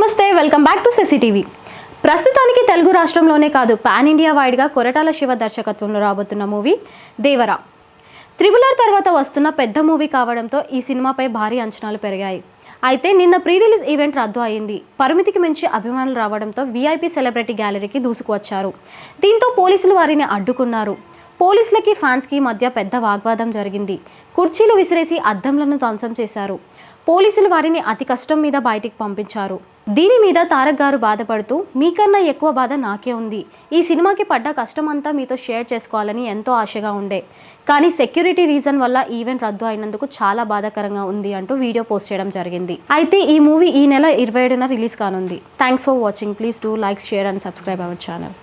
నమస్తే, welcome back to CCTV. ప్రస్తుతానికి తెలుగు రాష్ట్రంలోనే కాదు, పాన్ ఇండియా వైడ్గా కొరటాల శివ దర్శకత్వంలో రాబోతున్న మూవీ దేవరా. త్రిబుల్ ఆర్ తర్వాత వస్తున్న పెద్ద మూవీ కావడంతో ఈ సినిమాపై భారీ అంచనాలు పెరిగాయి. అయితే నిన్న ప్రీ రిలీజ్ ఈవెంట్ రద్దు అయింది. పరిమితికి మించి అభిమానులు రావడంతో వీఐపీ సెలబ్రిటీ గ్యాలరీకి దూసుకువచ్చారు. దీంతో పోలీసులు వారిని అడ్డుకున్నారు. పోలీసులకి ఫ్యాన్స్కి మధ్య పెద్ద వాగ్వాదం జరిగింది. కుర్చీలు విసిరేసి అద్దంలను ధ్వంసం చేశారు. పోలీసులు వారిని అతి కష్టం మీద బయటికి పంపించారు. దీని మీద తారక్ గారు బాధపడుతూ, మీకన్నా ఎక్కువ బాధ నాకే ఉంది. ఈ సినిమాకి పడ్డ కష్టమంతా మీతో షేర్ చేసుకోవాలని ఎంతో ఆశగా ఉండే, కానీ సెక్యూరిటీ రీజన్ వల్ల ఈవెంట్ రద్దు అయినందుకు చాలా బాధాకరంగా ఉంది అంటూ వీడియో పోస్ట్ చేయడం జరిగింది. అయితే ఈ మూవీ ఈ నెల 27న రిలీజ్ కానుంది. Thanks for watching. Please do like, share and subscribe our channel.